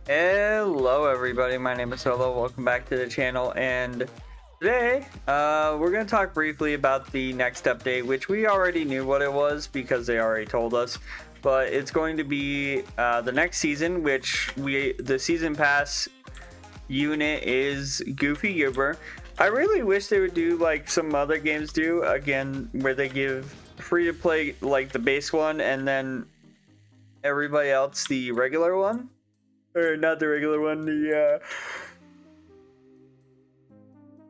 Hello everybody, my name is Solo. Welcome back to the channel, and today we're going to talk briefly about the next update, which we already knew what it was because they already told us, but it's going to be the next season, which the season pass unit is Goofy Goober. I really wish they would do like some other games do, again, where they give free to play like the base one and then everybody else the regular one. Or not the regular one, the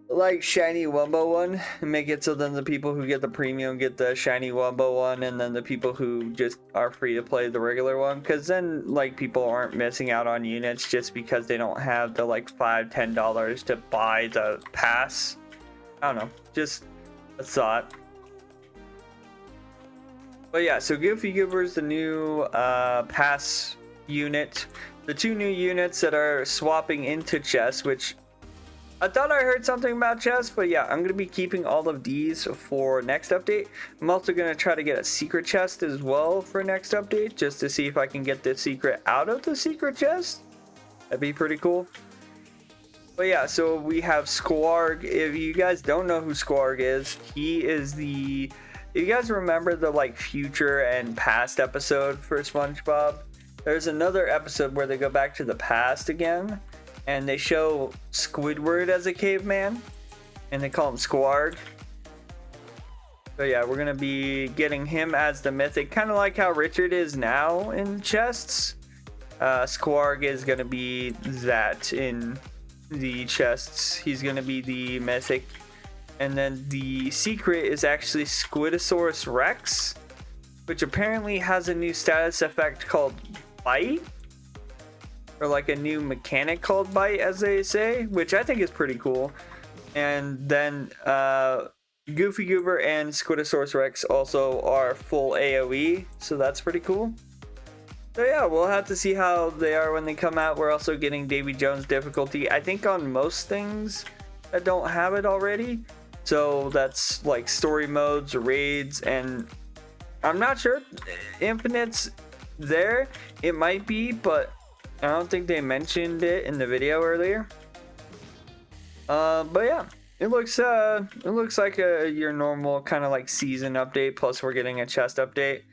like shiny Wumbo one. Make it so then the people who get the premium get the shiny Wumbo one, and then the people who just are free to play the regular one. Because then like people aren't missing out on units just because they don't have the like $5-10 to buy the pass. I don't know, just a thought. But yeah, so Goofy Goober is the new pass unit. The two new units that are swapping into chests, which I thought I heard something about chests, but yeah, I'm going to be keeping all of these for next update. I'm also going to try to get a secret chest as well for next update, just to see if I can get the secret out of the secret chest. That'd be pretty cool. But yeah, so we have Squarg. If you guys don't know who Squarg is, he is the... You guys remember the like future and past episode for Spongebob? There's another episode where they go back to the past again, and they show Squidward as a caveman, and they call him Squarg. So yeah, we're gonna be getting him as the mythic, kind of like how Richard is now in chests. Squarg is gonna be that in the chests. He's gonna be the mythic, and then the secret is actually Squidosaurus Rex, which apparently has a new status effect called Bite, or like a new mechanic called Bite, as they say, which I think is pretty cool. And then Goofy Goober and Squidosaurus Rex also are full AoE, so that's pretty cool. So yeah, we'll have to see how they are when they come out. We're also getting Davy Jones difficulty, I think, on most things that don't have it already. So that's like story modes, raids, and I'm not sure Infinite's there. It might be, but I don't think they mentioned it in the video earlier. But yeah, it looks like your normal kind of like season update, plus we're getting a chest update,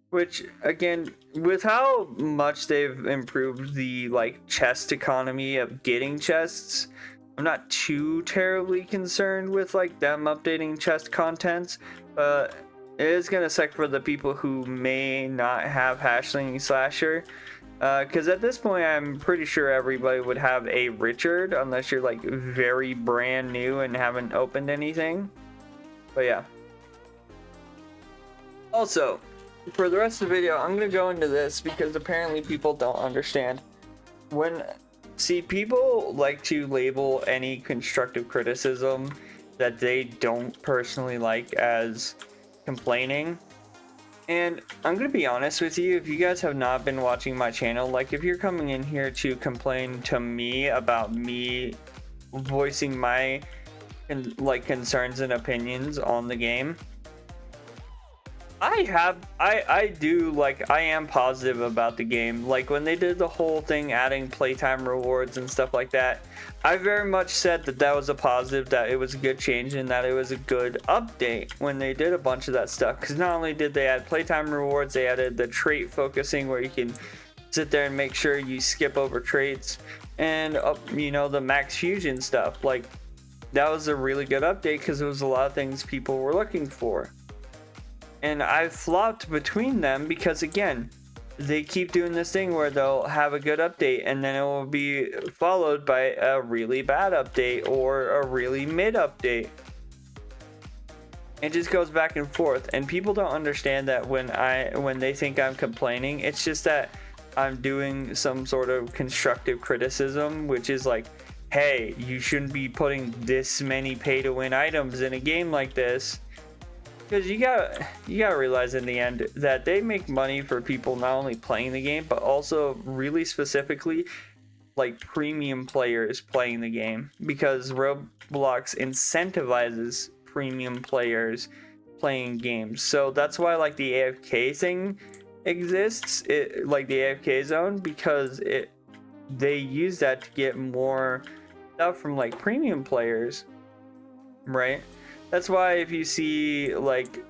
which again, with how much they've improved the like chest economy of getting chests, I'm not too terribly concerned with like them updating chest contents, but it is gonna suck for the people who may not have Hashling Slasher, because at this point I'm pretty sure everybody would have a Richard, unless you're like very brand new and haven't opened anything. But yeah. Also, for the rest of the video, I'm gonna go into this because apparently people don't understand. See, people like to label any constructive criticism that they don't personally like as complaining, and I'm gonna be honest with you, if you guys have not been watching my channel, like if you're coming in here to complain to me about me voicing my concerns and opinions on the game, I am positive about the game. Like when they did the whole thing adding playtime rewards and stuff like that, I very much said that was a positive, that it was a good change, and that it was a good update when they did a bunch of that stuff. Because not only did they add playtime rewards, they added the trait focusing where you can sit there and make sure you skip over traits, and the max fusion stuff. Like that was a really good update because it was a lot of things people were looking for. And I've flopped between them because, again, they keep doing this thing where they'll have a good update and then it will be followed by a really bad update or a really mid update. It just goes back and forth, and people don't understand that when they think I'm complaining, it's just that I'm doing some sort of constructive criticism, which is like, hey, you shouldn't be putting this many pay-to-win items in a game like this. Because you gotta realize in the end that they make money for people not only playing the game, but also really specifically like premium players playing the game, because Roblox incentivizes premium players playing games. So that's why like the AFK thing exists, like the AFK zone, because they use that to get more stuff from like premium players, right? That's why if you see like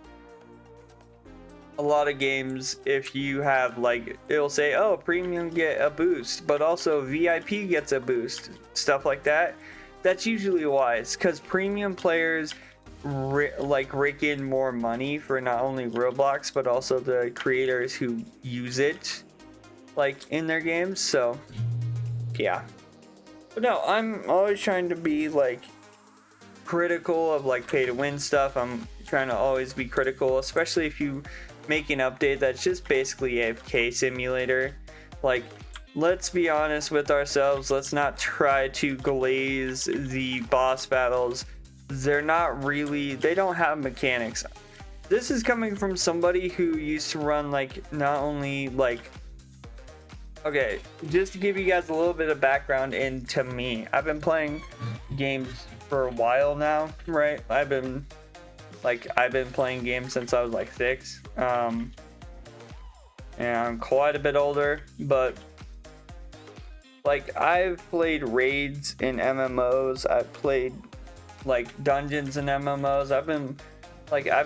a lot of games, if you have like, it'll say, oh, premium get a boost, but also VIP gets a boost, stuff like that. That's usually why. It's because premium players rake in more money for not only Roblox but also the creators who use it like in their games. So yeah, but no, I'm always trying to be like critical of like pay to win stuff. I'm trying to always be critical, especially if you make an update that's just basically AFK simulator. Like, let's be honest with ourselves. Let's not try to glaze the boss battles. They're not really, they don't have mechanics. This is coming from somebody who used to run like not only like, okay, just to give you guys a little bit of background into me. I've been playing games for a while now, right? I've been playing games since I was like 6. And I'm quite a bit older, but like I've played raids in MMOs. I've played like dungeons in MMOs. I've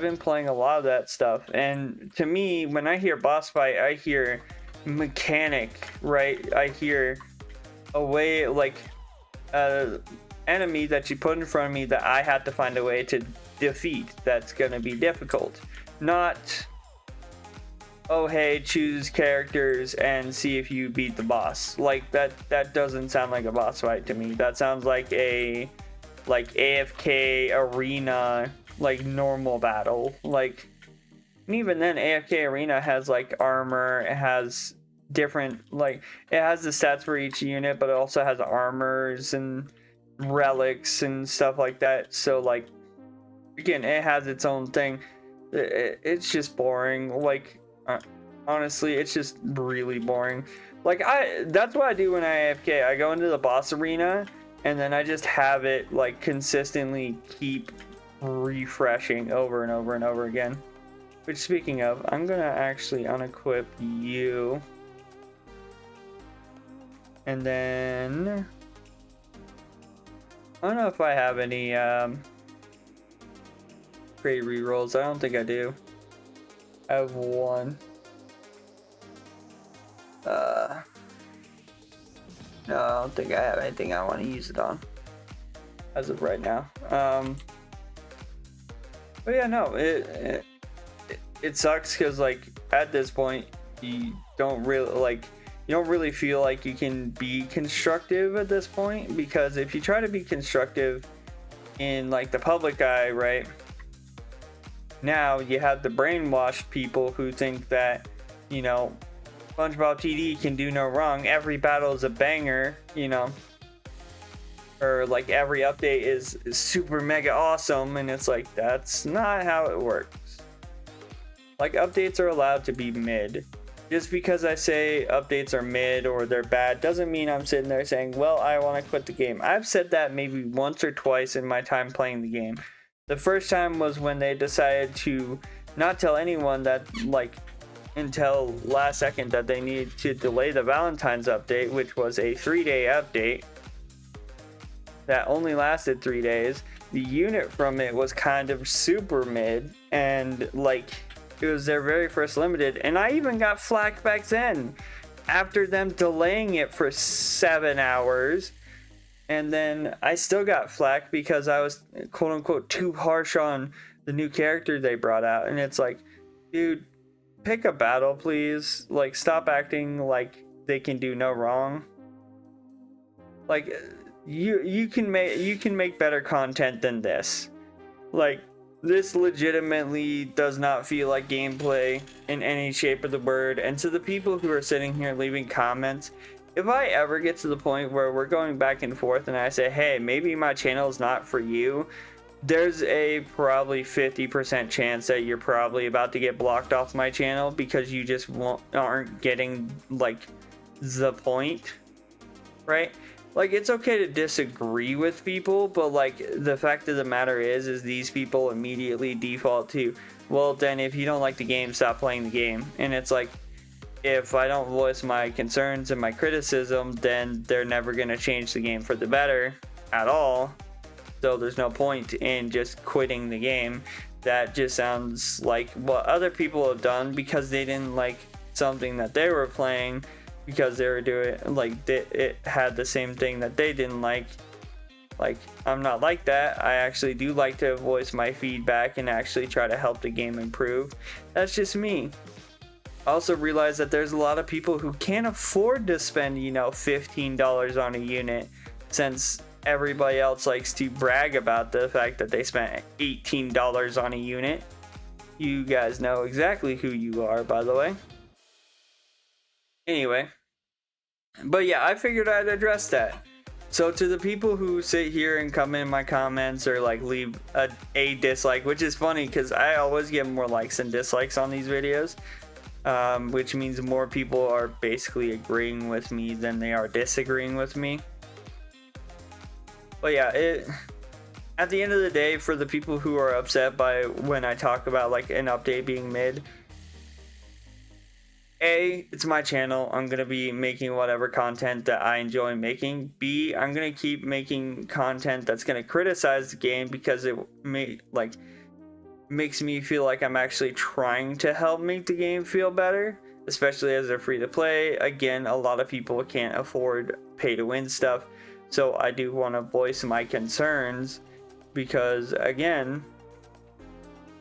been playing a lot of that stuff. And to me, when I hear boss fight, I hear mechanic, right? I hear a way, like enemy that you put in front of me that I have to find a way to defeat. That's gonna be difficult. Not, oh hey, choose characters and see if you beat the boss. Like that doesn't sound like a boss fight to me. That sounds like a AFK arena, like normal battle. Like, and even then AFK arena has like armor, it has different, like it has the stats for each unit, but it also has armors and relics and stuff like that. So like, again, it has its own thing. It's just boring. Like honestly, it's just really boring. Like that's what I do when I AFK. I go into the boss arena and then I just have it like consistently keep refreshing over and over and over again. Which, speaking of, I'm gonna actually unequip you, and then I don't know if I have any great rerolls. I don't think I do. I have one. No, I don't think I have anything I want to use it on as of right now. But yeah, no, it sucks because like at this point you don't really feel like you can be constructive at this point, because if you try to be constructive in like the public eye, right, now you have the brainwashed people who think that, you know, SpongeBob TD can do no wrong, every battle is a banger, you know, or like every update is super mega awesome, and it's like, that's not how it works. Like, updates are allowed to be mid. Just because I say updates are mid or they're bad doesn't mean I'm sitting there saying, well, I want to quit the game. I've said that maybe once or twice in my time playing the game. The first time was when they decided to not tell anyone that, like, until last second, that they needed to delay the Valentine's update, which was a 3-day update that only lasted 3 days. The unit from it was kind of super mid, and like, it was their very first limited, and I even got flack back then after them delaying it for 7 hours. And then I still got flack because I was quote unquote too harsh on the new character they brought out. And it's like, dude, pick a battle, please. Like, stop acting like they can do no wrong. Like, you can make better content than this. Like, this legitimately does not feel like gameplay in any shape of the word. And to the people who are sitting here leaving comments, if I ever get to the point where we're going back and forth and I say, hey, maybe my channel is not for you, there's a probably 50% chance that you're probably about to get blocked off my channel because you just aren't getting like the point, right? Like, it's okay to disagree with people, but like, the fact of the matter is these people immediately default to, well, then if you don't like the game, stop playing the game. And it's like, if I don't voice my concerns and my criticism, then they're never going to change the game for the better at all. So there's no point in just quitting the game. That just sounds like what other people have done because they didn't like something that they were playing, because they were doing like it had the same thing that they didn't like. Like, I'm not like that. I actually do like to voice my feedback and actually try to help the game improve. That's just me. I also realize that there's a lot of people who can't afford to spend, you know, $15 on a unit, since everybody else likes to brag about the fact that they spent $18 on a unit. You guys know exactly who you are, by the way. Anyway, but yeah, I figured I'd address that. So to the people who sit here and come in my comments or like leave a dislike, which is funny because I always get more likes than dislikes on these videos, which means more people are basically agreeing with me than they are disagreeing with me. But yeah, at the end of the day, for the people who are upset by when I talk about like an update being mid, A, it's my channel. I'm going to be making whatever content that I enjoy making. B, I'm going to keep making content that's going to criticize the game because it makes me feel like I'm actually trying to help make the game feel better, especially as they're free to play. Again, a lot of people can't afford pay to win stuff. So I do want to voice my concerns because, again,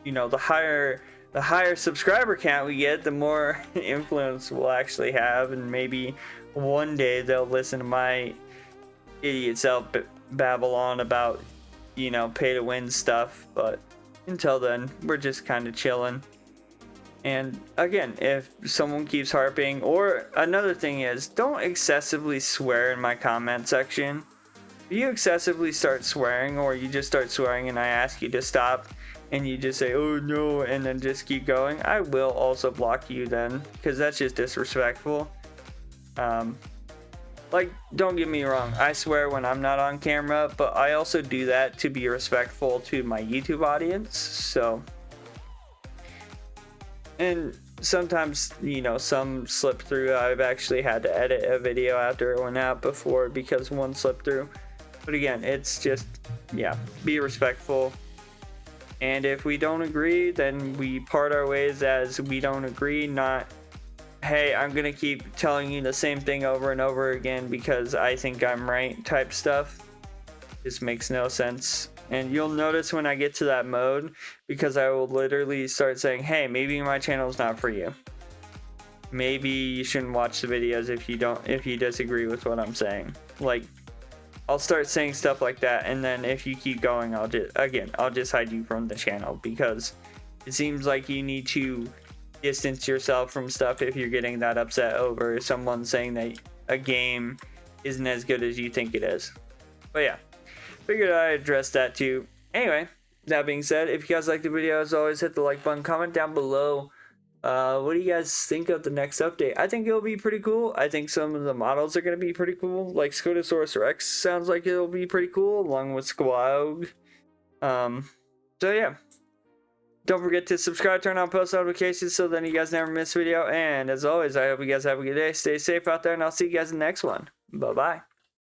you know, the higher subscriber count we get, the more influence we'll actually have, and maybe one day they'll listen to my idiot self babble on about, you know, pay to win stuff. But until then, we're just kind of chilling. And again, if someone keeps harping, or another thing is, don't excessively swear in my comment section. If you excessively start swearing, or you just start swearing and I ask you to stop, and you just say, oh no, and then just keep going, I will also block you then, because that's just disrespectful. Like, don't get me wrong, I swear when I'm not on camera, but I also do that to be respectful to my YouTube audience. So, and sometimes, you know, some slip through. I've actually had to edit a video after it went out before because one slipped through. But again, it's just, yeah, be respectful. And if we don't agree, then we part our ways as we don't agree, not, hey, I'm gonna keep telling you the same thing over and over again because I think I'm right type stuff. This makes no sense. And you'll notice when I get to that mode, because I will literally start saying, hey, maybe my channel's not for you. Maybe you shouldn't watch the videos if you disagree with what I'm saying. Like, I'll start saying stuff like that, and then if you keep going, I'll just hide you from the channel, because it seems like you need to distance yourself from stuff if you're getting that upset over someone saying that a game isn't as good as you think it is. But yeah, figured I'd address that too. Anyway, that being said, if you guys like the video, as always, hit the like button, comment down below. What do you guys think of the next update? I think it'll be pretty cool. I think some of the models are going to be pretty cool. Like Scotosaurus Rex sounds like it'll be pretty cool, along with Squawg. So yeah. Don't forget to subscribe, turn on post notifications so then you guys never miss a video. And as always, I hope you guys have a good day. Stay safe out there, and I'll see you guys in the next one. Bye-bye.